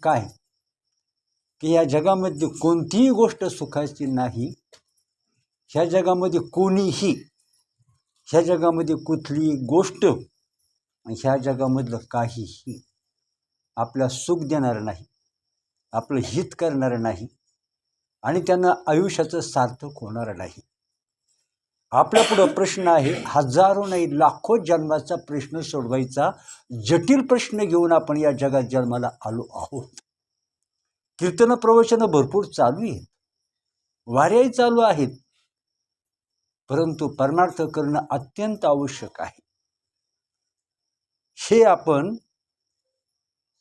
काय की या जगामध्ये कोणतीही गोष्ट सुखाची नाही. ह्या जगामध्ये कोणीही, ह्या जगामध्ये कुठलीही गोष्ट, ह्या जगामधलं काहीही आपल्या सुख देणारं नाही, आपलं हित करणारं नाही आणि त्यांना आयुष्याचं सार्थक होणारं नाही. आपल्यापुढं प्रश्न आहे, हजारो नाही लाखो जन्माचा प्रश्न सोडवायचा जटिल प्रश्न घेऊन आपण या जगात जन्माला आलो आहोत. कीर्तन प्रवचन भरपूर चालू आहेत, वाऱ्याही चालू आहेत, परंतु परमार्थ करणं अत्यंत आवश्यक आहे. हे आपण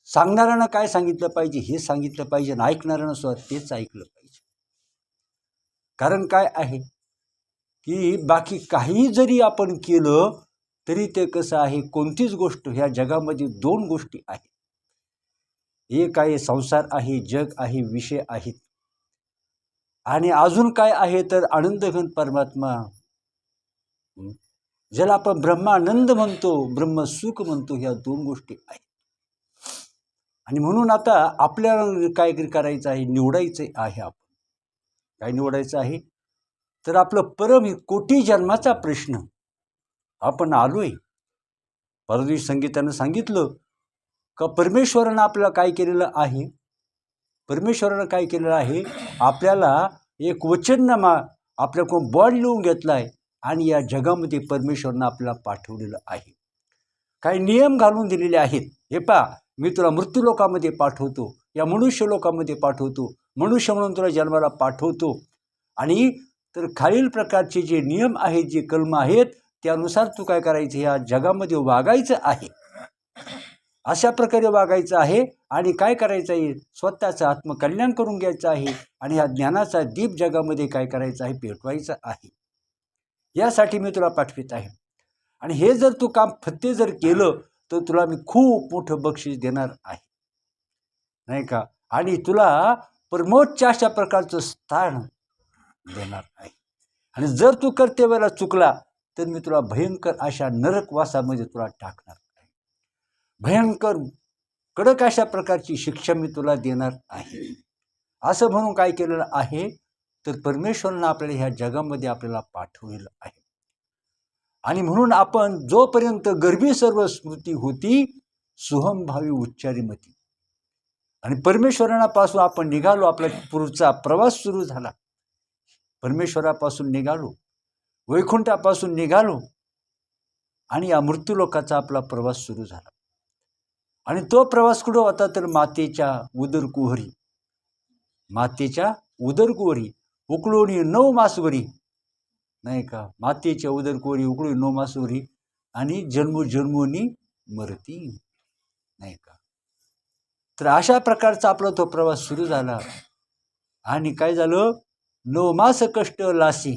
सांगणाऱ्यांना काय सांगितलं पाहिजे हे सांगितलं पाहिजे आणि ऐकणाऱ्यांना सुद्धा तेच ऐकलं पाहिजे. कारण काय आहे की बाकी काही जरी आपण केलं तरी ते कसं आहे, कोणतीच गोष्ट ह्या जगामध्ये दोन गोष्टी आहेत. एक आहे संसार आहे, जग आहे, विषय आहेत, आणि अजून काय आहे तर आनंदघन परमात्मा, ज्याला आपण ब्रह्मानंद म्हणतो, ब्रह्मसुख म्हणतो. ह्या दोन गोष्टी आहेत. आणि म्हणून आता आपल्याला काय करायचं आहे, निवडायचं आहे. आपण काय निवडायचं आहे तर आपलं परम कोटी जन्माचा प्रश्न. आपण आलोय, परदेश संगीतानं सांगितलं का परमेश्वरानं आपल्याला काय केलेलं आहे. परमेश्वरानं काय केलेलं आहे, आपल्याला एक वचननामा आपल्याकडून बॉड लिहून घेतला आहे आणि या जगामध्ये परमेश्वरानं आपल्याला पाठवलेलं आहे. काही नियम घालून दिलेले आहेत. हे पहा, मी तुला मृत्यूलोकामध्ये पाठवतो, या मनुष्य लोकामध्ये पाठवतो, मनुष्य म्हणून तुला जन्माला पाठवतो, आणि तर खालील प्रकारचे जे नियम आहेत, जे कलम आहेत, त्यानुसार तू काय करायचं, या जगामध्ये वागायचं आहे. अशा प्रकारे वागायचं आहे आणि काय करायचं आहे, स्वतःचं आत्मकल्याण करून घ्यायचं आहे आणि ह्या ज्ञानाचा दीप जगामध्ये काय करायचं आहे, पेटवायचं आहे. यासाठी मी तुला पाठवित आहे. आणि हे जर तू काम फत्ते जर केलं तर तुला मी खूप मोठं बक्षीस देणार आहे, नाही का, आणि तुला परमोच्च अशा प्रकारचं स्थान देणार आहे. आणि जर तू कर्तव्याला चुकला तर मी तुला भयंकर अशा नरकवासामध्ये तुला टाकणार आहे. भयंकर कडक अशा प्रकारची शिक्षा मी तुला देणार आहे. असं म्हणून काय केलेलं आहे तर परमेश्वरानं आपल्याला ह्या जगामध्ये आपल्याला पाठवलेलं आहे. आणि म्हणून आपण जोपर्यंत गर्भी सर्व स्मृती होती, सुहमभावी उच्चारीमती, आणि परमेश्वरापासून आपण निघालो, आपला पुढचा प्रवास सुरू झाला. परमेश्वरापासून निघालो, वैकुंठापासून निघालो आणि या मृत्यूलोकाचा आपला प्रवास सुरू झाला. आणि तो प्रवास कुठं होता तर मातेच्या उदरकुहरी, मातेच्या उदरकुहरी उकळून 9 मासवरी, नाही का, मातेच्या उदरकुहरी उकळून 9 मासवरी आणि जन्मोजन्मोनी मरती, नाही का. तर अशा प्रकारचा आपला तो प्रवास सुरू झाला. आणि काय झालं, 9 मास कष्ट लासी,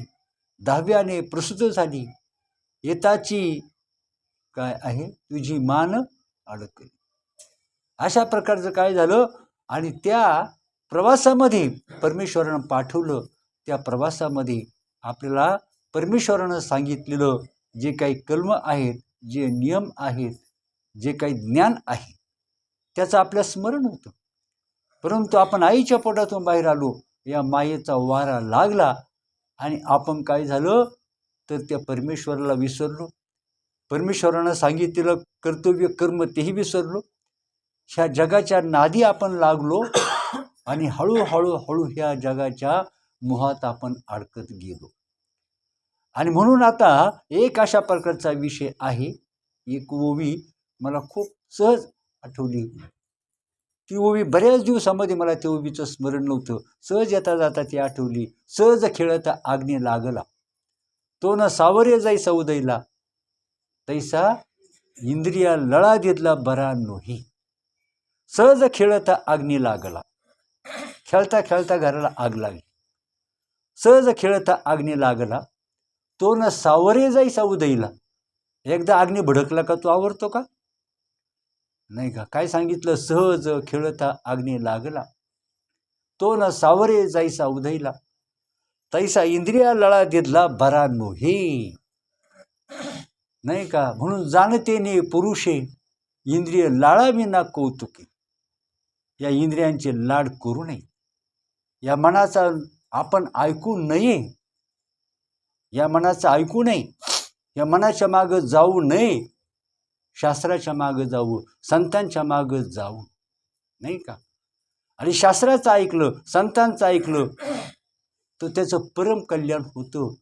10व्याने प्रसूत झाली, येताची काय आहे तुझी मान अडकली. अशा प्रकारचं काय झालं. आणि त्या प्रवासामध्ये परमेश्वरानं पाठवलं. त्या प्रवासामध्ये आपल्याला परमेश्वरानं सांगितलेलं जे काही कलम आहेत, जे नियम आहेत, जे काही ज्ञान आहे, त्याचं आपल्या स्मरण होतं. परंतु आपण आईच्या पोटातून बाहेर आलो, या मायेचा वारा लागला आणि आपण काय झालं तर त्या परमेश्वराला विसरलो. परमेश्वरानं सांगितलेलं कर्तव्य कर्म तेही विसरलो. ह्या जगाच्या नादी आपण लागलो आणि हळूहळू ह्या जगाच्या मोहात आपण अडकत गेलो. आणि म्हणून आता एक अशा प्रकारचा विषय आहे, एक ओवी मला खूप सहज आठवली. ती ओवी बऱ्याच दिवसामध्ये मला त्या ओवीचं स्मरण नव्हतं, सहज येता जाता ती आठवली. सहज खेळता आग्ने लागला, तो न सावरे जाईसा उदयला, तैसा इंद्रिया लळा देतला बरा नोही. सहज खेळता अग्नी लागला, खेळता खेळता घराला आग लागली. सहज खेळता अग्नी लागला, तो न सावरे जाईसा उदयला. एकदा अग्नी भडकला का तो आवरतो का, नाही का. काय सांगितलं, सहज खेळता अग्नी लागला, तो न सावरे जाईसा उदयला, तैसा इंद्रिया लळा देतला बरा नोही, नाही का. म्हणून जाणते ने पुरुषे, इंद्रिय लाळा विना कौतुके. या इंद्रियांचे लाड करू नये, या मनाचा आपण ऐकू नये, या मनाचं ऐकू नये, या मनाच्या मागं जाऊ नये, शास्त्राच्या मागं जाऊ, संतांच्या मागं जाऊ, नाही का? आणि शास्त्राचं ऐकलं, संतांचं ऐकलं तर त्याचं परम कल्याण होतं.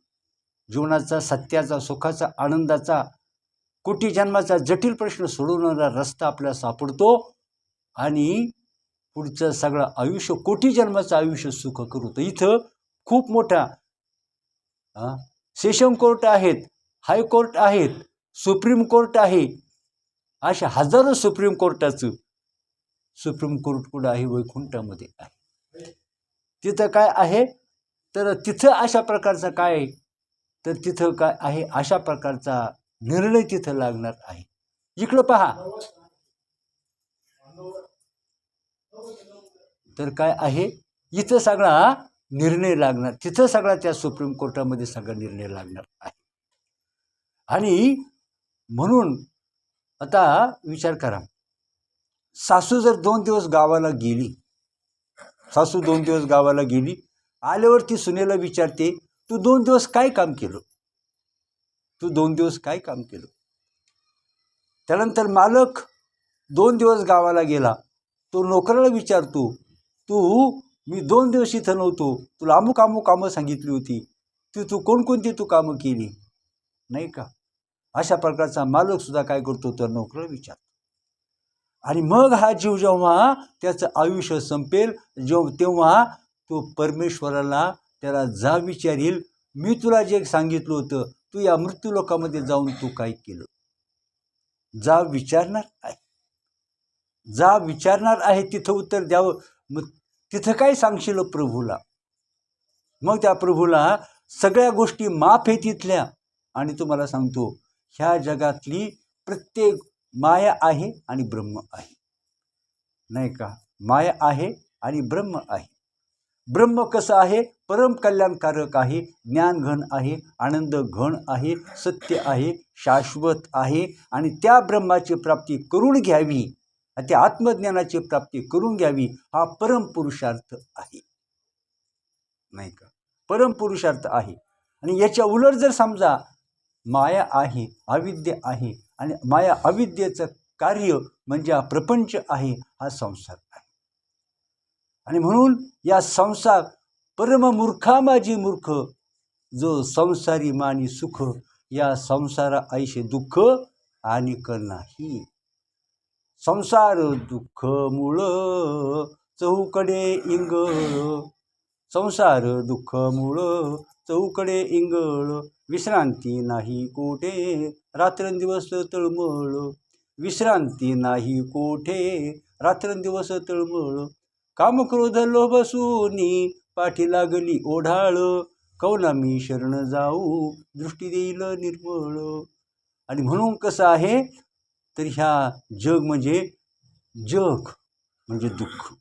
जीवनाचा, सत्याचा, सुखाचा, आनंदाचा, कोटी जन्माचा जटिल प्रश्न सोडवणारा रस्ता आपल्याला सापडतो आणि पुढचं सगळं आयुष्य, कोटी जन्माचं आयुष्य सुख करू. इथं खूप मोठा सेशन कोर्ट आहेत, हायकोर्ट आहेत, सुप्रीम कोर्ट आहे, अशा हजारो सुप्रीम कोर्टाचं सुप्रीम कोर्ट कुठं आहे? वैकुंठामध्ये आहे. तिथं काय आहे? तर तिथं अशा प्रकारचं काय आहे? तर तिथं काय आहे? अशा प्रकारचा निर्णय तिथं लागणार आहे. इकडं पहा, तर काय आहे? इथं सगळा निर्णय लागणार, तिथं सगळा त्या सुप्रीम कोर्टामध्ये सगळा निर्णय लागणार आहे. आणि म्हणून आता विचार करा, सासू जर 2 दिवस गावाला गेली, सासू 2 दिवस गावाला गेली, आल्यावर ती सुनेला विचारते, तू 2 दिवस काय काम केलं? तू 2 दिवस काय काम केलं? त्यानंतर मालक 2 दिवस गावाला गेला, तो नोकराला विचारतो, मी 2 दिवस इथं नव्हतो, तुला अमुक अमुक कामं सांगितली होती, तू कोणकोणती कामं केली, नाही का? अशा प्रकारचा मालक सुद्धा काय करतो, तर नोकराला विचारतो. आणि मग हा जीव जेव्हा त्याचं आयुष्य संपेल, तेव्हा तो परमेश्वराला त्याला जा विचारील, मी तुला जे सांगितलं होतं, तू या मृत्यूलोकामध्ये जाऊन तू काय केलं? जा विचारणार आहे, जा विचारणार आहे. तिथं उत्तर द्यावं. मग तिथं काय सांगशील प्रभूला? मग त्या प्रभूला सगळ्या गोष्टी माफ आहे तिथल्या. आणि तुम्हाला सांगतो, ह्या जगातली प्रत्येक माया आहे आणि ब्रह्म आहे, नाही का? माया आहे आणि ब्रह्म आहे. ब्रह्म कसं आहे? परम कल्याणकारक आहे, ज्ञानघन आहे, आनंद घन आहे, सत्य आहे, शाश्वत आहे. आणि त्या ब्रह्माची प्राप्ती करून घ्यावी, त्या आत्मज्ञानाची प्राप्ती करून घ्यावी, हा परम पुरुषार्थ आहे, नाही का? परम पुरुषार्थ आहे. आणि याच्या उलट जर समजा माया आहे, अविद्या आहे, आणि माया अविद्येचं कार्य म्हणजे हा प्रपंच आहे, हा संसार आहे. आणि म्हणून या संसार परम मूर्खा माझी मूर्ख, जो संसारी मानी सुख, या संसारा ऐशे दुःख आणिक नाही. संसार दुःख मूळ चौकडे इंगळ, संसार दुःख मूळ चौकडे इंगळ, विश्रांती नाही कोठे रात्रंदिवस तळमळ, विश्रांती नाही कोठे रात्रंदिवस तळमळ, काम क्रोध लोभ सूनी पाठी लागली ओढाळ, कौला मी शरण जाऊ दृष्टी देईल निर्मळ. आणि म्हणून कसं आहे, तर ह्या जग म्हणजे दुःख.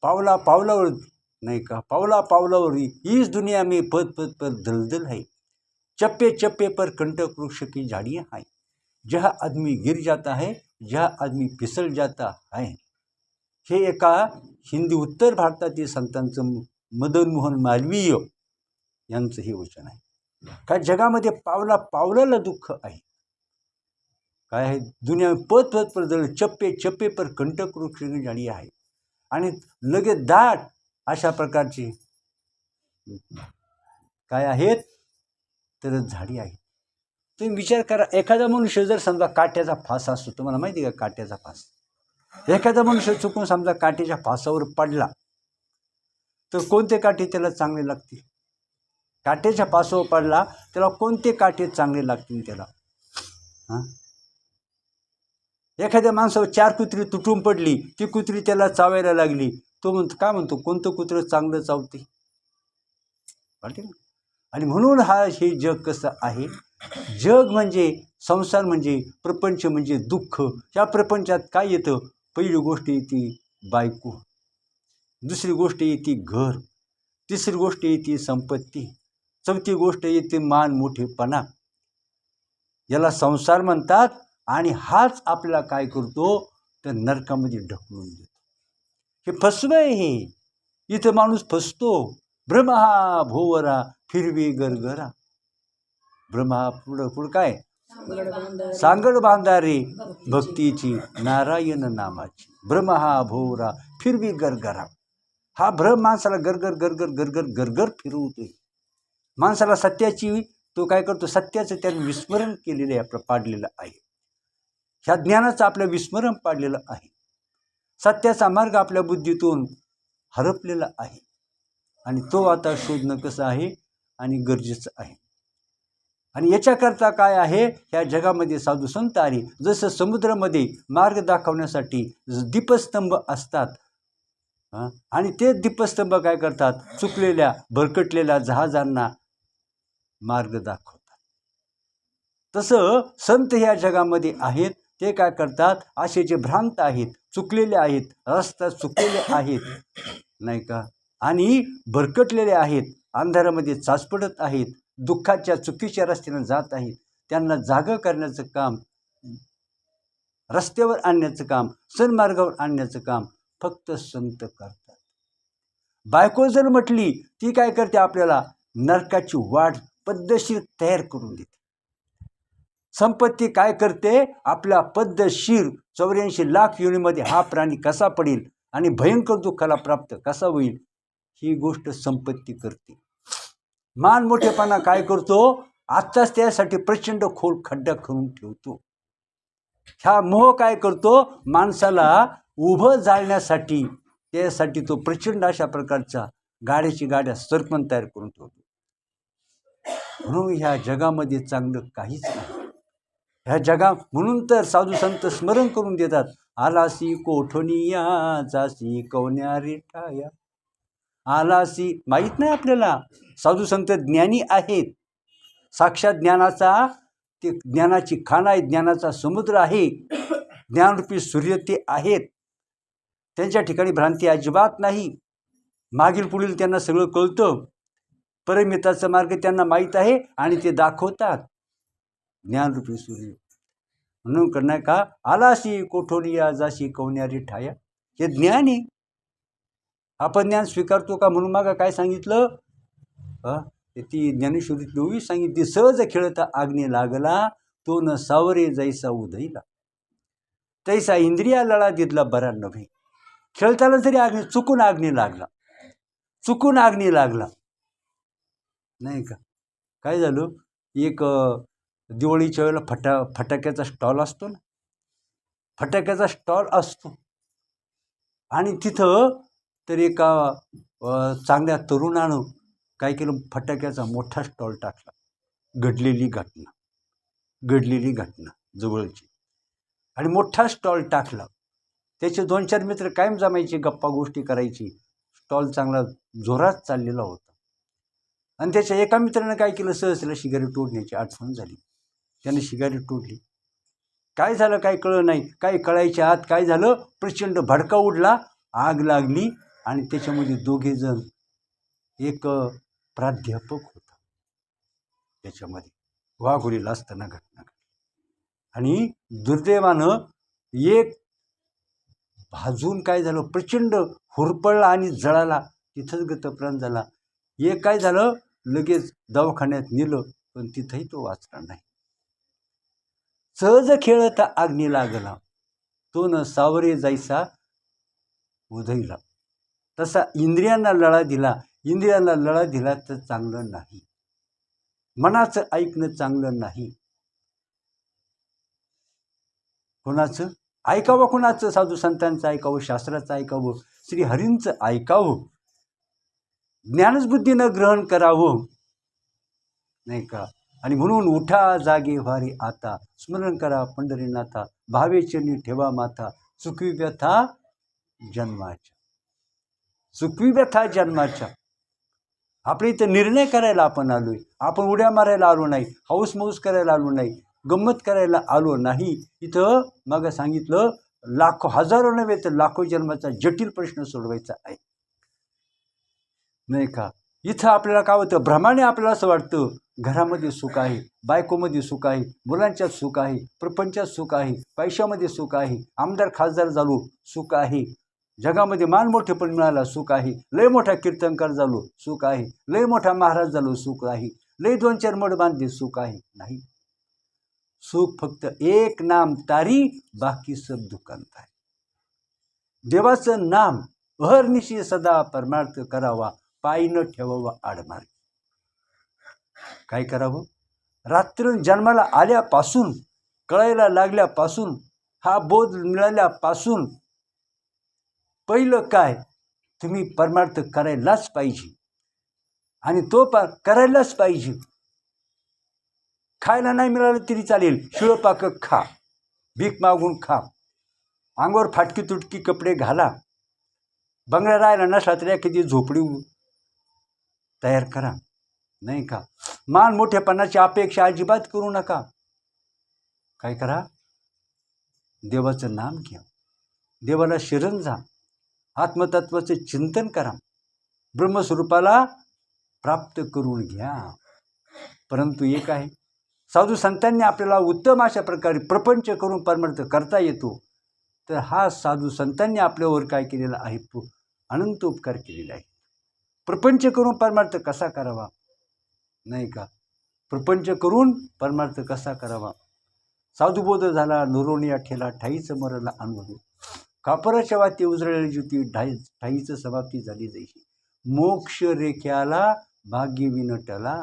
पावला पावलावर, नाही का? पावला पावलावर हीच दुनिया में पद पद पर दलदल है, चप्पे चप्पे पर कंटक वृक्ष की झाड़ियाँ हैं, जहाँ आदमी गिर जाता है, जहाँ आदमी फिसल जाता है. हे एका हिंदी उत्तर भारतातील संतांचं मदन मोहन मालवीय यांचं हे वचन आहे. का जगामध्ये पावला पावलाला दुःख आहे. काय आहे? दुनिया पद पद पर दल, चप्पे चप्पे पर कंटक वृक्ष की झाडी आहे. आणि लगेच दाट अशा प्रकारची काय आहेत, तर झाडी आहे. तुम्ही विचार करा, एखादा मनुष्य जर समजा काट्याचा फास असतो, तुम्हाला माहिती आहे का काट्याचा फास? एखादा मनुष्य चुकून समजा काठीच्या फासावर पडला तर कोणते काठी त्याला चांगले लागतील? काठीच्या फासावर पडला त्याला कोणते काठी चांगले लागतील त्याला? एखाद्या माणसावर 4 कुत्री तुटून पडली, ती कुत्री त्याला चावायला लागली, तो काय म्हणतो, कोणतं कुत्रं चांगलं चावते? आणि म्हणून हे जग कसं आहे? जग म्हणजे, संसार म्हणजे, प्रपंच म्हणजे दुःख. ह्या प्रपंचात काय येतं? पहिली गोष्ट येते बायको, दुसरी गोष्ट येते घर, तिसरी गोष्ट येते संपत्ती, चौथी गोष्ट येते मान मोठेपणा. याला संसार म्हणतात. आणि हाच आपल्याला काय करतो, तर नरकामध्ये ढकलून देतो. हे फसवं हे. इथं माणूस फसतो. भ्रम हा भोवरा फिरवी गरगरा. भ्रम हा पुढं काय, सांगड बांधारे भक्तीची नारायण नामाची. भ्रम हा भोवरा फिरवी गरगरा. हा भ्रम माणसाला गरगर गरगर गरगर गरगर फिरवतोय. माणसाला सत्याची तो काय करतो, सत्याचं त्याने विस्मरण केलेलं आहे, आपलं पाडलेलं आहे. ह्या ज्ञानाचं आपलं विस्मरण पाडलेलं आहे. सत्याचा मार्ग आपल्या बुद्धीतून हरपलेला आहे आणि तो आता शोधणं कसं आहे आणि गरजेचं आहे. आणि याच्याकरता काय आहे, ह्या जगामध्ये साधू संत आले. जसं समुद्रामध्ये मार्ग दाखवण्यासाठी दीपस्तंभ असतात आणि ते दीपस्तंभ काय करतात, चुकलेल्या भरकटलेल्या जहाजांना मार्ग दाखवतात. तसं संत ह्या जगामध्ये आहेत. ते काय करतात, असे जे भ्रांत आहेत, चुकलेले आहेत, रस्ता चुकलेले आहेत नाही का, आणि भरकटलेले आहेत, अंधारामध्ये चाचपडत आहेत, दुःखाच्या चुकीच्या रस्त्याने जात आहेत, त्यांना जागं करण्याचं काम, रस्त्यावर आणण्याचं काम, सन्मार्गावर आणण्याचं काम फक्त संत करतात. बायको जर म्हटली, ती काय करते, आपल्याला नरकाची वाट पद्धतशीर तयार करून देते. संपत्ती काय करते, आपल्या पद्धतशीर 84 लाख योनीमध्ये हा प्राणी कसा पडेल आणि भयंकर दुःखाला प्राप्त कसा होईल, ही गोष्ट संपत्ती करते. मान मोठेपणा काय करतो, आत्ताच त्यासाठी प्रचंड खोल खड्डा करून ठेवतो. ह्या मोह काय करतो, माणसाला उभं जाळण्यासाठी, त्यासाठी तो प्रचंड अशा प्रकारचा गाड्या सरपण तयार करून ठेवतो. म्हणून ह्या जगामध्ये चांगलं काहीच नाही. ह्या म्हणून तर साधू संत स्मरण करून देतात, आलासी कोठनिया जासी कवन्या रेठाया. आलासी माहीत नाही आपल्याला, साधू संत ज्ञानी आहेत. साक्षात ज्ञानाचा, ते ज्ञानाची खाण आहे, ज्ञानाचा समुद्र आहे, ज्ञानरूपी सूर्य ते आहेत. त्यांच्या ठिकाणी भ्रांती अजिबात नाही. मागील पुढील त्यांना सगळं कळतं. परमिताचा मार्ग त्यांना माहीत आहे आणि ते दाखवतात. ज्ञानरूपी सूर्य म्हणून करणार का, आलासी कोठोनिया जाशी कवन्यारी ठाया. हे ज्ञान आहे. आपण ज्ञान स्वीकारतो का, म्हणून मागा काय सांगितलं, ती ज्ञानेश्वरीतली ओवी सांगितली, सहज खेळता आग्ने लागला, तो न सावरे जैसा उदयला, तैसा इंद्रिया लळा दिदला बरा नव्हे. खेळताना तरी चुकून आग्नी लागला नाही का. काय झालं, एक दिवाळीच्या वेळेला फटाक्याचा स्टॉल असतो ना, फटाक्याचा स्टॉल असतो आणि तिथं तर एका चांगल्या तरुणानं काय केलं, फटाक्याचा मोठा स्टॉल टाकला. घडलेली घटना जवळची, आणि मोठा स्टॉल टाकला. त्याचे 2-4 मित्र कायम जमायचे, गप्पा गोष्टी करायची. स्टॉल चांगला जोरात चाललेला होता आणि त्याच्या एका मित्रानं काय केलं, सहज त्याला सिगारेट तोडण्याची आठवण झाली. त्याने सिगारेट तोडली. काय झालं काय कळलं नाही. काय कळायच्या आत काय झालं, प्रचंड भडका उडला, आग लागली आणि त्याच्यामध्ये 2 जण, एक प्राध्यापक होता त्याच्यामध्ये, वाघोलीला असताना घटना घडली. आणि दुर्दैवानं एक भाजून काय झालं, प्रचंड हुरपळला आणि जळाला, तिथंच गतप्राण झाला. एक काय झालं, लगेच दवाखान्यात नेलं, पण तिथंही तो वाचला नाही. सहज खेळता अग्नी लागला, तो न सावरे जैसा उधैला. तसा इंद्रियांना लळा दिला तर चांगलं नाही. मनाचं ऐकणं चांगलं नाही. कोणाचं ऐकावं, कोणाचं, साधू संतांचं ऐकावं, शास्त्राचं ऐकावं, श्रीहरींचं ऐकावं, ज्ञानच बुद्धीनं ग्रहण करावं नाही का. आणि म्हणून उठा जागे व्हारी आता, स्मरण करा पंढरीनाथा, भावे चरणी ठेवा माथा, सुखवी व्यथा जन्माच्या. आपल्या इथं निर्णय करायला आपण आलोय. आपण उड्या मारायला आलो नाही, हौस मौस करायला आलो नाही, गंमत करायला आलो नाही. इथं मग सांगितलं, लाखो हजारो नव्हे तर लाखो जन्माचा जटिल प्रश्न सोडवायचा आहे नाही का. इथं आपल्याला काय होतं, भ्रमाने आपल्याला असं वाटतं घरामध्ये सुख आहे, बायकोमध्ये सुख आहे, मुलांच्यात सुख आहे, प्रपंचात सुख आहे, पैशामध्ये सुख आहे, आमदार खासदार झालो सुख आहे, जगामध्ये मान मोठेपण मिळाला सुख आहे, लय मोठा कीर्तनकार झालो सुख आहे, लय मोठा महाराज झालो सुख आहे, लय 2-4 मठ बांधले सुख आहे. नाही, सुख फक्त एक नाम तारी, बाकी सब दुकांत आहे. देवाचं नाम अहर्निशी सदा परमार्थ करावा, पायी न ठेवावा आडमार्गी. काय करावं? रात्र जन्माला आल्यापासून, कळायला लागल्यापासून, हा बोध मिळाल्यापासून पहिलं काय, तुम्ही परमार्थ करायलाच पाहिजे. आणि तो करायलाच पाहिजे. खायला नाही मिळालं तरी चालेल, शिळं पाकं खा, भीक मागून खा, अंगावर फाटकी तुटकी कपडे घाला, बंगला राहायला नसला तरी एखादी झोपडी तयार करा. नाही का, मान मोठेपणाची अपेक्षा अजिबात करू नका. काय करा, देवाचं नाम घ्या, देवाला शरण जा, आत्मतत्वाचं चिंतन करा, ब्रह्मस्वरूपाला प्राप्त करून घ्या. परंतु एक आहे, साधू संतांनी आपल्याला उत्तम अशा प्रकारे प्रपंच करून परमार्थ करता येतो. तर हा साधू संतांनी आपल्यावर काय केलेला आहे, अनंत उपकार केलेला आहे. प्रपंच करून परमार्थ कसा करावा, नाही का, प्रपंच करून परमार्थ कसा करावा. साधुबोध झाला नरोनिया ठेला, ठाईचं मरला अनुभव, कापराच्या वाती उजळलेली ज्योती, ठाईचं समाप्ती झाली जैशी, मोक्ष रेख्याला भाग्य विनटला.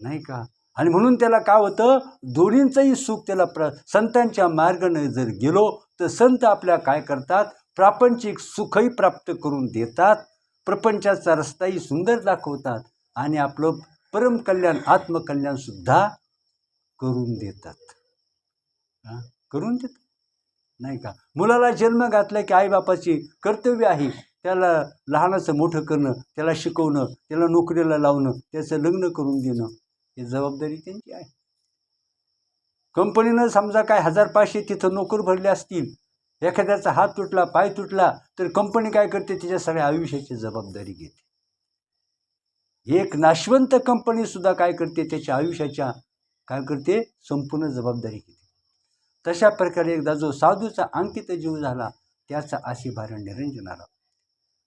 नाही का. आणि म्हणून त्याला काय होतं, दोन्हींचंही सुख त्याला संतांच्या मार्गाने जर गेलो तर संत आपल्या काय करतात, प्रापंचिक सुखही प्राप्त करून देतात, प्रपंचाचा रस्ताही सुंदर दाखवतात आणि आपलं परमकल्याण आत्मकल्याणसुद्धा करून देतात. करून देतात. नाही का. मुलाला जन्म घातला की आईबापाची कर्तव्य आहे त्याला लहानाचं मोठं करणं, त्याला शिकवणं, त्याला नोकरीला लावणं, त्याचं लग्न करून देणं, ही जबाबदारी त्यांची आहे. कंपनीनं समजा काय 1500 तिथं नोकर भरले असतील, एखाद्याचा हात तुटला, पाय तुटला, तर कंपनी काय करते, तिच्या सगळ्या आयुष्याची जबाबदारी घेते. एक नाशवंत कंपनीसुद्धा काय करते, त्याच्या आयुष्याच्या काय करते, संपूर्ण जबाबदारी घेते. तशा प्रकारे एकदा जो साधूचा अंकित जीव झाला त्याचा अशी भारण निरंजनाला.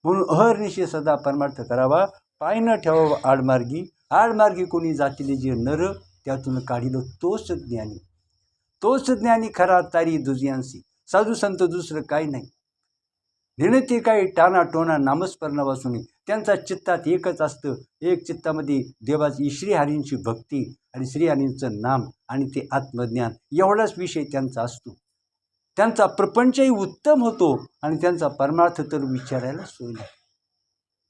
म्हणून अहर्निशी सदा परमार्थ करावा, पाय न ठेवावा आडमार्गी, आडमार्गी कोणी जातीले जे नर, त्यातून काढिलं तोच ज्ञानी, तोच ज्ञानी खरा तारी दुजियांसी. साधू संत दुसरं काही नाही, निर्णती काही टाणा टोणा नामस्मरणा वाचून त्यांचा चित्तात एकच असतं. एक चित्तामध्ये देवाची श्रीहरींची भक्ती आणि श्रीहरींचं नाम आणि ते आत्मज्ञान, एवढाच विषय त्यांचा असतो. त्यांचा प्रपंचही उत्तम होतो आणि त्यांचा परमार्थ तर विचारायला सोय नाही.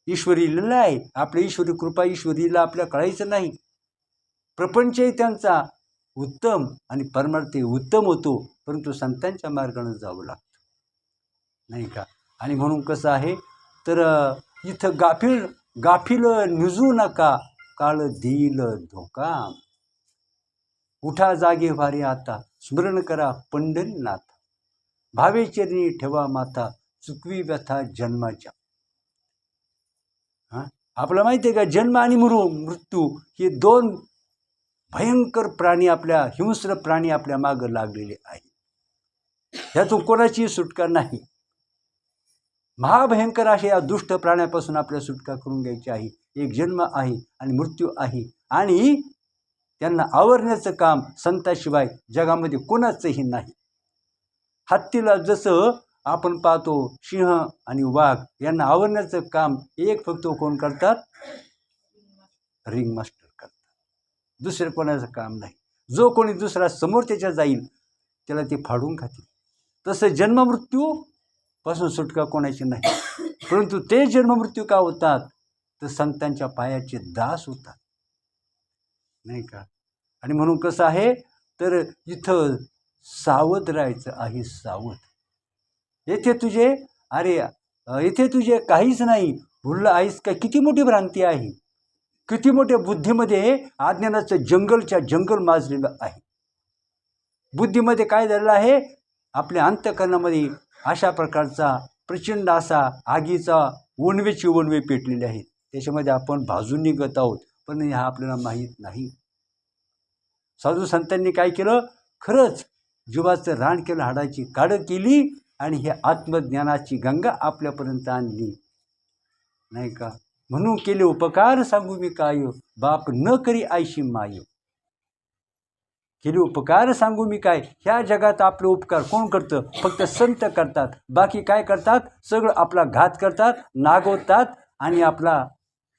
ईश्वरी लीला आहे, आपल्या ईश्वरी कृपा, ईश्वरी लीला आपल्या कळायचं नाही. प्रपंचही त्यांचा उत्तम आणि परमार्थही उत्तम होतो, परंतु संतांच्या मार्गाने जावं लागतं. नाही का. आणि म्हणून कसं आहे, तर इथं गाफील निजू नका, काळ देईल धोका. उठा जागे वारे आता, स्मरण करा पंढरीनाथ, भावे चरणी ठेवा माता, चुकवी व्यथा जन्माच्या. आपल्याला माहिती आहे का, जन्म आणि मृत्यू हे दोन भयंकर प्राणी, आपल्या हिंस्र प्राणी आपल्या मागं लागलेले आहे. ह्यातून कोणाची सुटका नाही. महाभयंकर अशा या दुष्ट प्राण्यापासून आपल्याला सुटका करून घ्यायची आहे. एक जन्म आहे आणि मृत्यू आहे आणि त्यांना आवरण्याचं काम संताशिवाय जगामध्ये कोणाचंही नाही. हत्तीला जसं आपण पाहतो, सिंह आणि वाघ यांना आवरण्याचं काम एक फक्त कोण करतात, रिंग मास्टर करतात, दुसरं कोणाचं काम नाही. जो कोणी दुसरा समोर त्याच्या जाईल त्याला ते फाडून खातील. तसं जन्ममृत्यू पासून सुटका कोणाची नाही, परंतु ते जन्ममृत्यू का होतात, तर संतांच्या पायाचे दास होतात. नाही का. आणि म्हणून कसं आहे, तर इथं सावध राहायचं आहे, सावध. येथे तुझे काहीच नाही, भुललं आहेस का. किती मोठी भ्रांती आहे, किती मोठ्या बुद्धीमध्ये अज्ञानाचं जंगल माजलेलं आहे. बुद्धीमध्ये काय झालेलं आहे, आपल्या अंतःकरणामध्ये अशा प्रकारचा प्रचंड असा आगीचा वणवे पेटलेले आहेत. त्याच्यामध्ये आपण भाजून निघत आहोत, पण हा आपल्याला माहीत नाही. साधू संतांनी काय केलं, खरंच जीवाचं रान केलं, हाडाची काढं केली आणि हे आत्मज्ञानाची गंगा आपल्यापर्यंत आणली, नाही का. म्हणून केले उपकार सांगू मी काय, बाप न करी आयशी माय. केले उपकार सांगू मी काय. ह्या जगात आपले उपकार कोण करतं, फक्त संत करतात. बाकी काय करतात, सगळं आपला घात करतात, नागवतात आणि आपला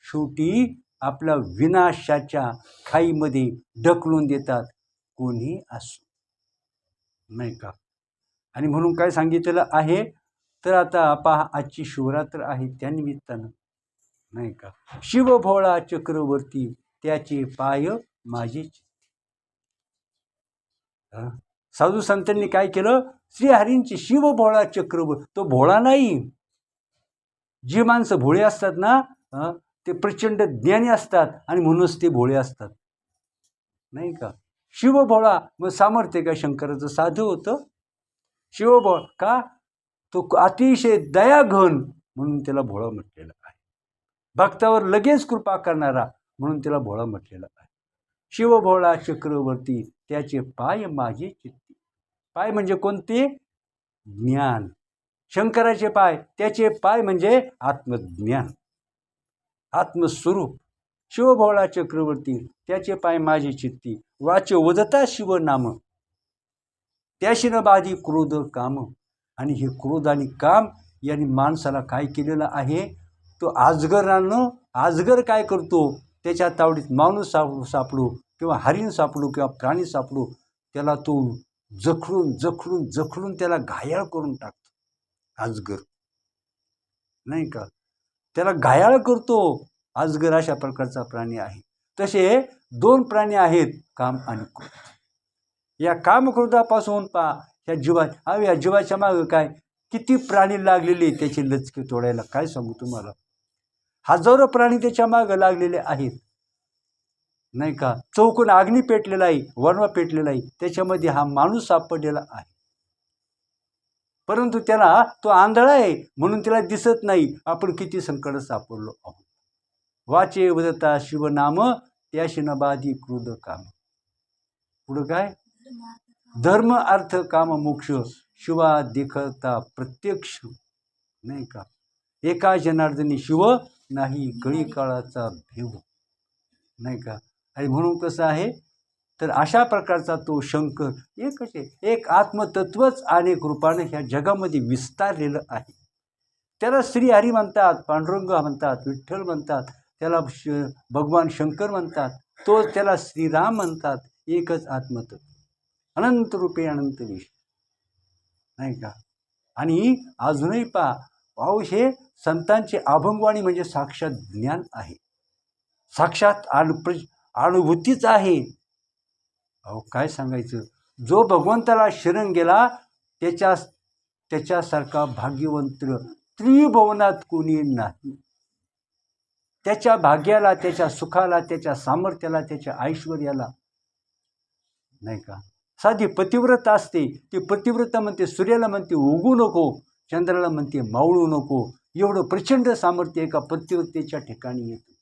शेवटी आपल्या विनाशाच्या खाईमध्ये ढकलून देतात, कोणी असो, नाही का. आणि म्हणून काय सांगितलेलं आहे, तर आता पहा आजची शिवरात्र आहे, त्यानिमित्तानं, नाही का, शिव भोळा चक्रवर्ती त्याचे पाय माझे. साधू संतांनी काय केलं, श्रीहरींची शिव भोळा चक्रवर्ती. तो भोळा नाही, जी माणसं भोळे असतात ना, ते प्रचंड ज्ञानी असतात आणि म्हणूनच ते भोळे असतात, नाही का. शिव भोळा मग सामर्थ्य का शंकराचं साधू होतं. शिवभोळा का, तो अतिशय दयाघन म्हणून त्याला भोळा म्हटलेलं आहे. भक्तावर लगेच कृपा करणारा म्हणून त्याला भोळा म्हटलेलं आहे. शिवभोळा चक्रवर्ती त्याचे पाय माझे चित्ती. पाय म्हणजे कोणते, ज्ञान. शंकराचे पाय, त्याचे पाय म्हणजे आत्मज्ञान, आत्मस्वरूप. शिवभोळा चक्रवर्ती त्याचे पाय माझे चित्ती. वाच वदता शिव नाम त्याशी न बाधी क्रोध काम. आणि हे क्रोध आणि काम यांनी माणसाला काय केलेलं आहे, तो अजगर काय करतो, त्याच्या तावडीत माणूस सापडू किंवा हरिण सापडू किंवा प्राणी सापडू, त्याला तो जखडून त्याला घायाळ करून टाकतो, अजगर, नाही का. त्याला घायाळ करतो अजगर, अशा प्रकारचा प्राणी आहे. तसे दोन प्राणी आहेत, काम आणि क्रोध. या कामक्रोधापासून ह्या जीवाच्या मागं काय किती प्राणी लागलेले, त्याचे लचके तोडायला काय सांगू तुम्हाला. हजारो प्राणी त्याच्या मागं लागलेले आहेत, नाही का. चौकोन अग्नी पेटलेला आहे, वणवा पेटलेला आहे, त्याच्यामध्ये हा माणूस सापडलेला आहे. परंतु त्याला तो आंधळा आहे म्हणून त्याला दिसत नाही आपण किती संकट सापडलो आहोत. वाचे वदता शिवनाम त्याशी न बाधी क्रोध काम. पुढं काय, धर्म अर्थ काम मोक्ष शिवा देखता प्रत्यक्ष, नाही का. एका जनार्दनी शिव नाही कळी काळाचा भेव, नाही का. आणि म्हणून कसं आहे, तर अशा प्रकारचा तो शंकर एकच आहे, एक आत्मतत्वच अनेक रूपाने ह्या जगामध्ये विस्तारलेलं आहे. त्याला श्रीहरी म्हणतात, पांडुरंग म्हणतात, विठ्ठल म्हणतात, त्याला भगवान शंकर म्हणतात, तो त्याला श्रीराम म्हणतात. एकच आत्मतत्व, अनंत रूपे अनंत विष, नाही का. आणि अजूनही पाहू, हे संतांचे अभंगवाणी म्हणजे साक्षात ज्ञान आहे, साक्षात अनुभूतीच आहे. अहो काय सांगायचं, जो भगवंताला शरण गेला त्याच्यासारखा भाग्यवंत त्रिभुवनात कोणी नाही. त्याच्या भाग्याला, त्याच्या सुखाला, त्याच्या सामर्थ्याला, त्याच्या ऐश्वर्याला, नाही का. साधी पतिव्रत असते, ती पतिव्रता म्हणते सूर्याला म्हणते उगू नको, चंद्राला म्हणते मावळू नको. एवढं प्रचंड सामर्थ्य एका पतिव्रतेच्या ठिकाणी येतं,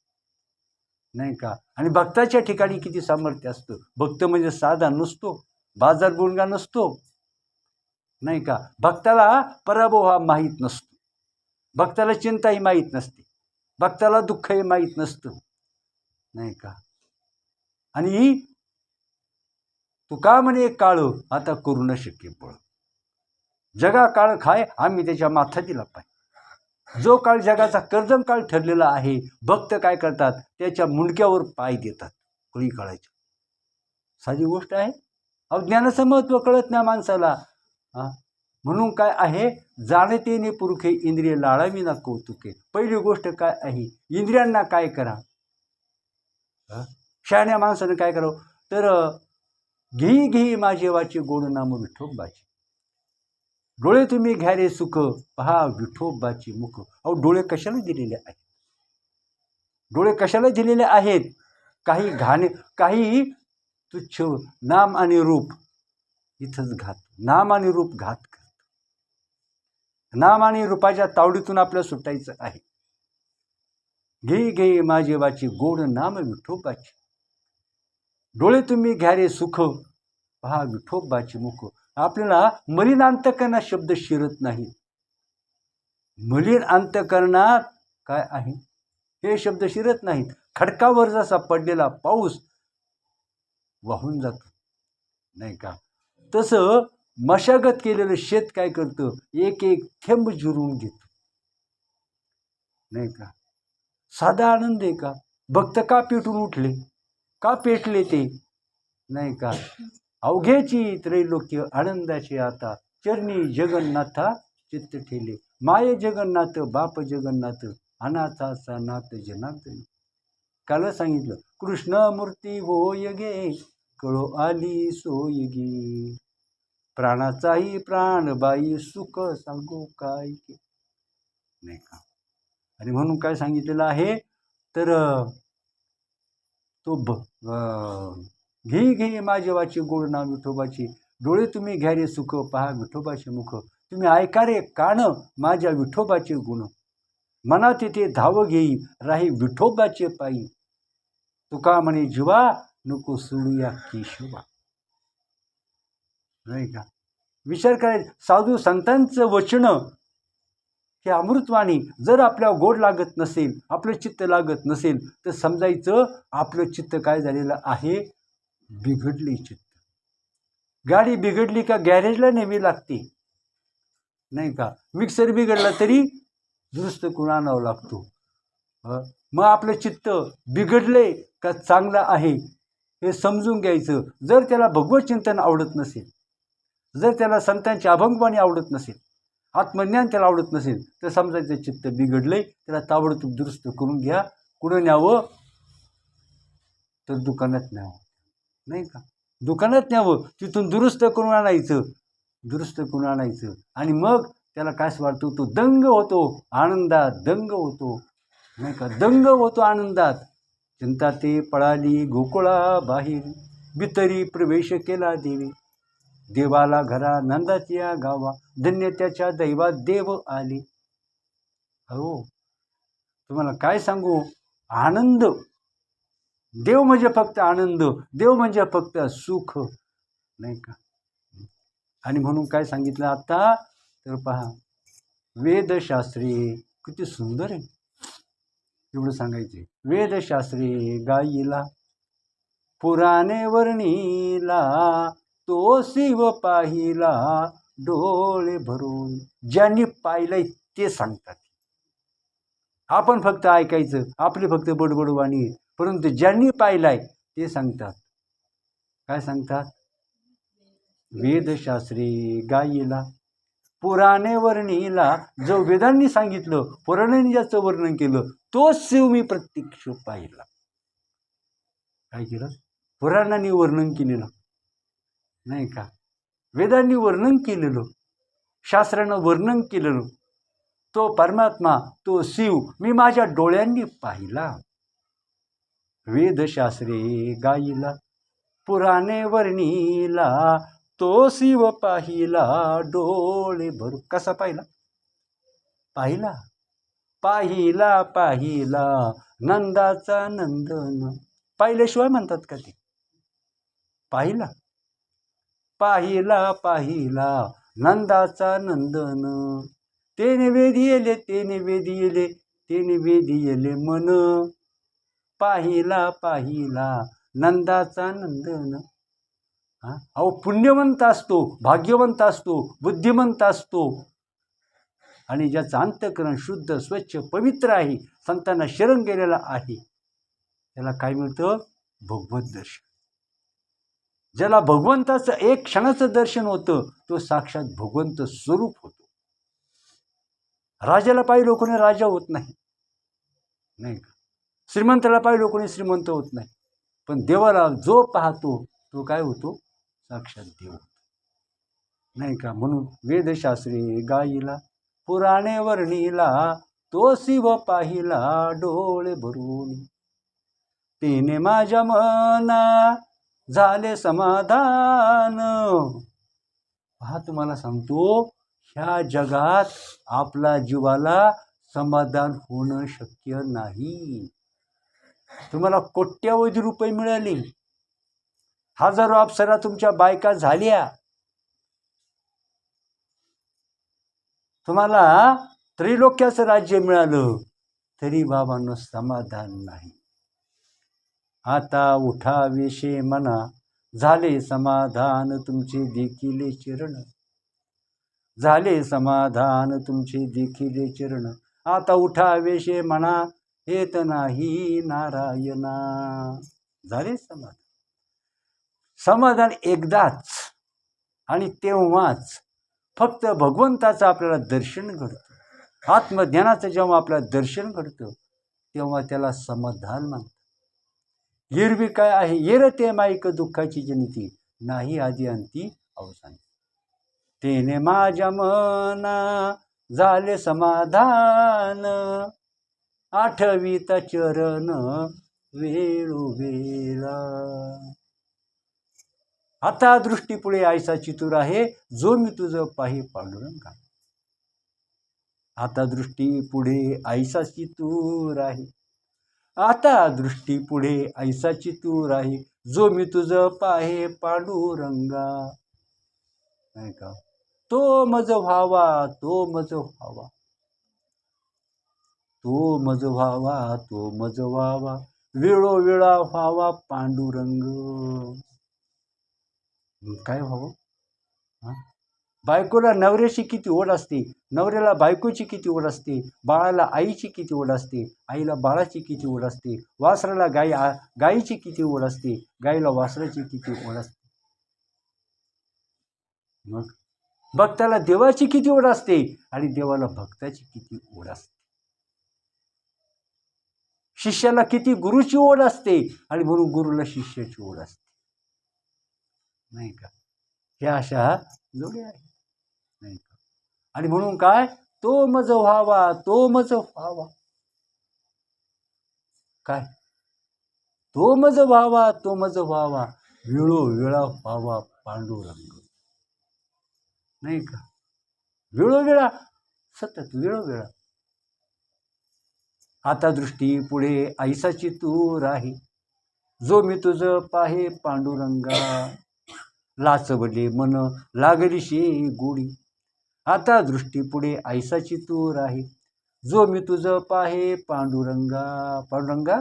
नाही का. आणि भक्ताच्या ठिकाणी किती सामर्थ्य असतं. भक्त म्हणजे साधा नसतो, बाजार गुणगा नसतो, नाही का. भक्ताला पराभव हा माहीत नसतो, भक्ताला चिंताही माहीत नसते, भक्ताला दुःखही माहीत नसतं, नाही का. आणि तुका म्हणे काळ आता करू न शक्य बळ. जगा काळ खाय आम्ही त्याच्या माथा दिला पाय. जो काळ जगाचा कर्दम काळ ठरलेला आहे, भक्त काय करतात, त्याच्या मुंडक्यावर पाय देतात कळी काळाच्या. साधी गोष्ट आहे. अज्ञानाचं महत्त्व कळत नाही माणसाला. म्हणून काय आहे, जाणतेने पुरखे इंद्रिय लाळावी ना कौतुके. पहिली गोष्ट काय आहे, इंद्रियांना काय करा. शहाण्या माणसानं काय करावं, तर घेई माझे वाचे गोड नाम विठोबाचे. डोळे तुम्ही घ्या रे सुख पहा विठोबाची मुख. अहो डोळे कशाला दिलेले आहेत, डोळे कशाला दिलेले आहेत, काही तुच्छ नाम आणि रूप इथंच घात, नाम आणि रूप घात करत. नाम आणि रूपाच्या तावडीतून आपल्याला सुटायचं आहे. घे घे माझे वाची गोड नाम विठोबाचे, डोळे तुम्ही घ्या रे सुख पहा विठोबाचे मुख. आपल्याला मलिन अंतकरणात शब्द शिरत नाही. मलिन अंतकरणात काय आहे हे शब्द शिरत नाहीत. खडकावर जसा पडलेला पाऊस वाहून जातो नाही का, तसं मशागत केलेलं शेत काय करतं, एक एक थेंब जिरून घेतो नाही का. साधा आनंद आहे का. भक्त का पेटून उठले, का पेटले ते नाही का. अवघ्याची त्रैलोक्य आनंदाचे आता, चरणी जगन्नाथा चित्त ठेले. माय जगन्नाथ बाप जगन्नाथ, अनाथाचा नाथ जनार्दन. काल सांगितलं कृष्ण मूर्ती होय गे, कळो आली सोय गे. प्राणाचाही प्राणबाई सुख सांगू काय नाही का. आणि म्हणून काय सांगितलेलं आहे तर तो घे घे माझे वाची गोड नाम विठोबाची, डोळे तुम्ही घ्या रे सुख पहा विठोबाचे मुख. तुम्ही ऐका रे कान माझ्या विठोबाचे गुण, मनात येते धाव घेई राही विठोबाचे पायी. तुका म्हणे जीवा नको सोडूया केशवा नाही का. विचार करायचा, साधू संतांचं वचन हे अमृतवाणी जर आपल्या गोड लागत नसेल, आपलं चित्त लागत नसेल, तर समजायचं आपलं चित्त काय झालेलं आहे, बिघडले चित्त. गाडी बिघडली का गॅरेजला नेवी लागते नाही का. मिक्सर बिघडला तरी दुरुस्त करून आणावं लागतो. मग आपलं चित्त बिघडले का चांगलं आहे हे समजून घ्यायचं. जर त्याला भगवत चिंतन आवडत नसेल, जर त्याला संतांची अभंगवाणी आवडत नसेल, आत्मज्ञान त्याला आवडत नसेल, तर समजायचं चित्त बिघडले, त्याला ताबडतोब दुरुस्त करून घ्या. कुठं न्यावं तर दुकानात न्यावं नाही का. दुकानात न्यावं, तिथून दुरुस्त करून आणायचं, दुरुस्त करून आणायचं. आणि मग त्याला काय वाटतो, तो दंग होतो आनंदात, दंग होतो नाही का, दंग होतो आनंदात. चिंता ते पळाली गोकुळा बाहेर, बितरी प्रवेश केला देवी. देवाला घरा नंदाच्या गावा, धन्य त्याच्या दैवात देव आले. हो तुम्हाला काय सांगू, आनंद, देव म्हणजे फक्त आनंद, देव म्हणजे फक्त सुख नाही का. आणि म्हणून काय सांगितलं आता तर पहा, वेदशास्त्री किती सुंदर आहे. एवढं सांगायचे, वेदशास्त्री गाईला पुराणे वर्णीला, तो शिव पाहिला डोळे भरून. ज्यांनी पाहिलंय ते सांगतात. आपण फक्त ऐकायचं, आपली फक्त बडबडवाणी, परंतु ज्यांनी पाहिलाय ते सांगतात. काय सांगतात, वेदशास्त्री गाईला पुराणे वर्णीला, जो वेदांनी सांगितलं, पुराणांनी ज्याचं वर्णन केलं, तोच शिव मी प्रत्यक्ष पाहिला. काय केलं, पुराणांनी वर्णन केलेलं नाही का, वेदांनी वर्णन केलेलं, शास्त्रानं वर्णन केलेलं, तो परमात्मा, तो शिव मी माझ्या डोळ्यांनी पाहिला. वेदशास्त्री गाईला पुराणे वर्णीला, तो शिव पाहिला डोळे भरू. कसा पाहिला, पाहिला पाहिला पाहिला नंदाचा नंदन. पाहिल्याशिवाय म्हणतात का ते, पाहिला पाहिला पाहिला नंदाचा नंदन. तेने वेदी येले, तेने वेदी येले, तेने वेदी येले मन. पाहिला पाहिला नंदाचा नंदन. अहो पुण्यवंत असतो, भाग्यवंत असतो, बुद्धिमंत असतो, आणि ज्याचं अंतःकरण शुद्ध स्वच्छ पवित्र आहे, संतांना शरण गेलेला आहे, त्याला काय मिळतं, भगवत दर्शन. ज्याला भगवंताचं एक क्षणाचं दर्शन होतं, तो साक्षात भगवंत स्वरूप होतो. राजाला पाहिलं कोणी राजा होत नाही नाही का, श्रीमंताला पाहिलं कोणी श्रीमंत होत नाही, पण देवाला जो पाहतो तो काय होतो, साक्षात देव नाही का. म्हणून वेदशास्त्री गाईला पुराणे वर्णीला, तो शिव पाहिला डोळे भरून. तिने माझ्या मना झाले समाधान. हा तुम्हाला सांगतो, ह्या जगात आपला जीवाला समाधान होणं शक्य नाही. तुम्हाला कोट्यावधी रुपये मिळाले, हजारो अप्सरा तुमच्या बायका झाल्या, तुम्हाला त्रैलोक्याचं राज्य मिळालं, तरी बाबांनो समाधान नाही. आता उठावेशे मना, झाले समाधान तुमचे देखील चरण. झाले समाधान तुमचे देखील चरण. आता उठावेशे म्हणा, हेत नाही नारायणा. झाले समाधान. समाधान एकदाच, आणि तेव्हाच फक्त भगवंताचं आपल्याला दर्शन घडतं. आत्मज्ञानाचं जेव्हा आपल्याला दर्शन घडतं तेव्हा त्याला समाधान म्हणतात. एरवी काय आहे, येरते माईक दुःखाची जनिती, नाही आदी अंती अवसान. तेने माझ्या मना झाले समाधान, आठवीत चरण वेळोवेळा. आता दृष्टीपुढे आयसा चितूर आहे, जो मी तुझं पाहे पांडुरंगा. आता दृष्टीपुढे आयसा चितूर आहे, आता दृष्टीपुढे ऐसा चितूर आहे, जो मी तुझं पाहे पांडुरंगा. नाही का, तो मज व्हावा, तो मज व्हावा, तो मज व्हावा, तो मज व्हावा, वेळोवेळा व्हावा पांडुरंग. काय व्हावं? बायकोला नवऱ्याची किती ओढ असते, नवऱ्याला बायकोची किती ओढ असते, बाळाला आईची किती ओढ असते, आईला बाळाची किती ओढ असते, वासराला गायीची किती ओढ असते, गाईला वासराची किती ओढ असते. मग भक्ताला देवाची किती ओढ असते, आणि देवाला भक्ताची किती ओढ असते. शिष्याला किती गुरुची ओढ असते, आणि म्हणून गुरुला शिष्याची ओढ असते. नाही का, ह्या अशा जोड्या आहेत. नाही का, आणि म्हणून काय, तो मज व्हावा, तो मज व्हावा. काय, तो मज व्हावा, तो मज व्हावा, वेळोवेळा व्हावा पांडुरंग. नाही का, वेळोवेळा, सतत वेळोवेळा. आता दृष्टी पुढे ऐसाची तूर आहे, जो मी तुझं पाहे पांडुरंगा. लाचवले मन लागलीशी गोडी, आता दृष्टी पुढे ऐसाची तूर आहे, जो मी तुझं पाहे पांडुरंगा. पांडुरंगा,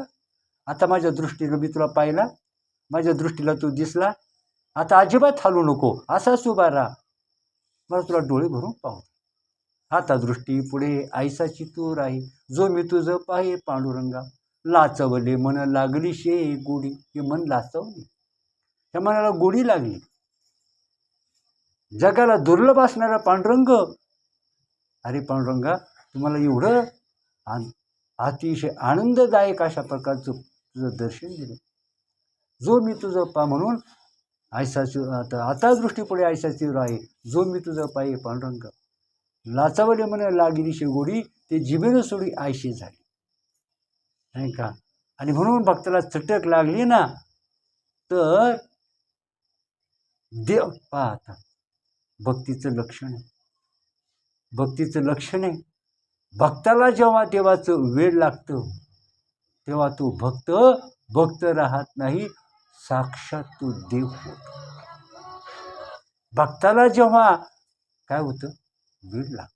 आता माझ्या दृष्टीला मी तुला पाहिला, माझ्या दृष्टीला तू दिसला, आता अजिबात हालू नको, असाच उभा राहा, मला तुला डोळे भरून पाहू. आता दृष्टी पुढे ऐसाची तूर आहे, जो मी तुझं पाहे पांडुरंगा. लाचवले मन लागली शे गोडी, हे मन लाचवले, त्या मनाला गोडी लागली. जगाला दुर्लभ असणारा पांडुरंग, अरे पांडुरंगा, तुम्हाला एवढं अतिशय आनंददायक अशा प्रकारचं तुझं दर्शन दिलं, जो मी तुझं पा म्हणून ऐसाची. आता दृष्टीपुढे ऐसाची आहे, जो मी तुझं पाहे पांडुरंग. लाचावले म्हणे लागली शेगोडी, ते जिभेनं सोडी आयशी झाली. नाही का, आणि म्हणून भक्ताला चटक लागली ना, तर देव पाहता. भक्तीचं लक्षण आहे, भक्तीचं लक्षण आहे. भक्ताला जेव्हा देवाचं वेळ लागतं तेव्हा तो भक्त राहत नाही, साक्षात तो देव होतो. भक्ताला जेव्हा काय होतं, वेळ लागतं,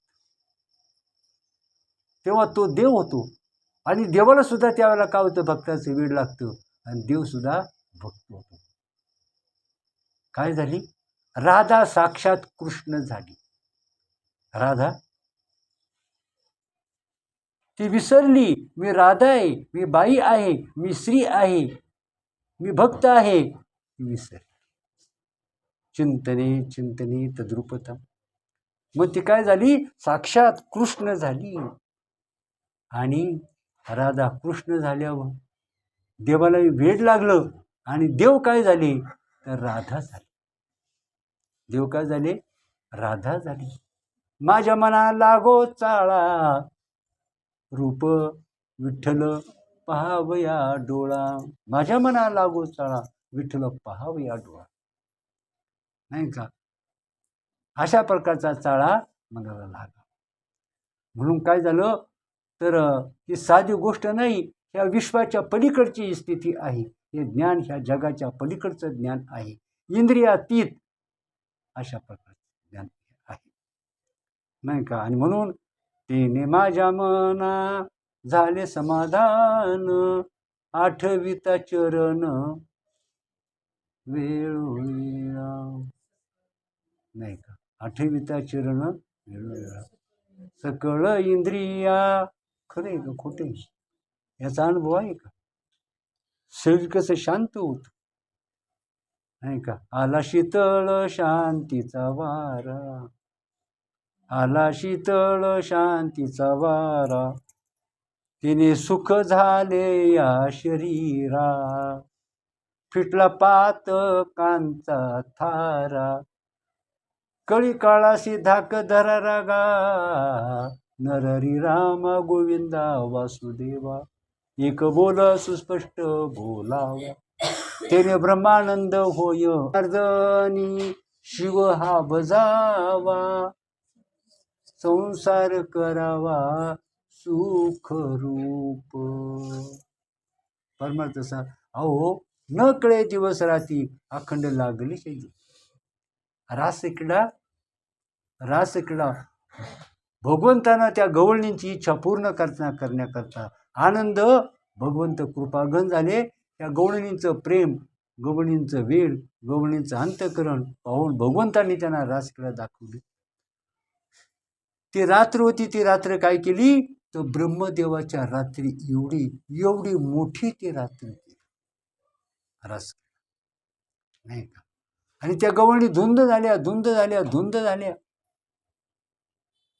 तेव्हा तो देव होतो. आणि देवाला सुद्धा त्यावेळेला काय होतं, भक्ताचं वेळ लागतं, आणि देव सुद्धा भक्त होतो. काय झाली, राधा साक्षात कृष्ण झाली. राधा ती विसरली, मी राधा आहे, मी बाई आहे, मी स्त्री आहे, मी भक्त आहे, ती विसरली. चिंतने चिंतने तद्रुपता, मग ती काय झाली, साक्षात कृष्ण झाली. आणि राधा कृष्ण झाल्यावर देवाला वेड लागलं, आणि देव काय झाले, तर राधा झाली. देव काय झाले, राधा झाली. माझ्या मना लागो चाळा, रूप विठ्ठल पहावया डोळा. माझ्या मना लागो चाळा, विठ्ठल पहावया डोळा. नाही का, अशा प्रकारचा चाळा मनाला लागा. म्हणून काय झालं, तर ही साधी गोष्ट नाही, ह्या विश्वाच्या पलीकडची स्थिती आहे. हे ज्ञान ह्या जगाच्या पलीकडचं ज्ञान आहे. इंद्रियातीत अशा प्रकारचं ज्ञान आहे, नाही का. आणि म्हणून तिने माझ्या मना झाले समाधान, आठविता चरण वेळोवेळा, नाही का. आठविता चरण वेळोवेळा, सकळ इंद्रिया. खरे का खोटे, याचा अनुभव आहे का. शरीर कसं शांत होत, नाही का. आला शीतळ शांतीचा वारा, आला शीतळ शांतीचा वारा, तिने सुख झाले या शरीरा, फिटला पातकांचा थारा, कळी काळाशी धाक धरा रागा, नरहरी रामा गोविंदा वासुदेवा, एक बोल सुस्पष्ट बोलावा, तेने ब्रह्मानंद होय अर्धनी, शिव हा बजावा, संसार करावा सुख रूप. परमार्थ तसा अहो न कळे दिवस राती, अखंड लागली शैली. रासक्रीडा भगवंतानं त्या गवळणींची इच्छा पूर्ण करण्याकरता आनंद, भगवंत कृपागन झाले. त्या गवळणींचं प्रेम, गवळणींचं वेळ, गवळणींचं अंतकरण पाहून भगवंतांनी त्यांना रासक्रीडा दाखवली. ती रात्र होती, ती रात्र काय केली तर ब्रह्मदेवाच्या रात्री एवढी मोठी ती रात्र केली रासक्रीडा, नाही का. आणि त्या गवळणी धुंद झाल्या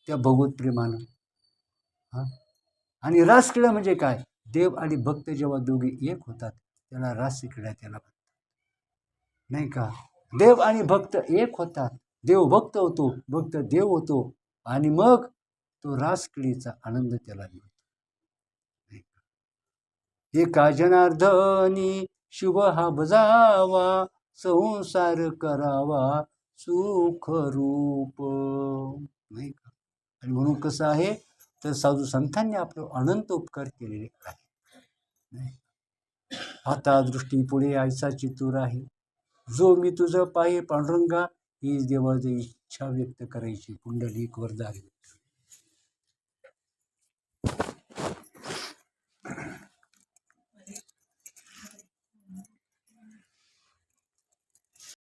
त्या भगवत प्रेमानं. आणि रासक्रीडा म्हणजे काय, देव आणि भक्त जेव्हा दोघे एक होतात त्याला रासक्रीडा त्याला म्हणतात, नाही का. देव आणि भक्त एक होतात, देव भक्त होतो, भक्त देव होतो, आणि मग तो रासक्रीडेचा आनंद त्याला मिळतो, नाही का. एका जनार्दनी शिव हा बजावा, संसार करावा सुख रूप, नाही का. आणि म्हणून कसं आहे तर साधू संतांनी आपले अनंत उपकार केलेले आहे. आता दृष्टी पुढे आयसा चितूर आहे, जो मी तुझं पाहे पांडुरंगा, ही देवाची इच्छा व्यक्त करायची. पुंडलिक वरदारी.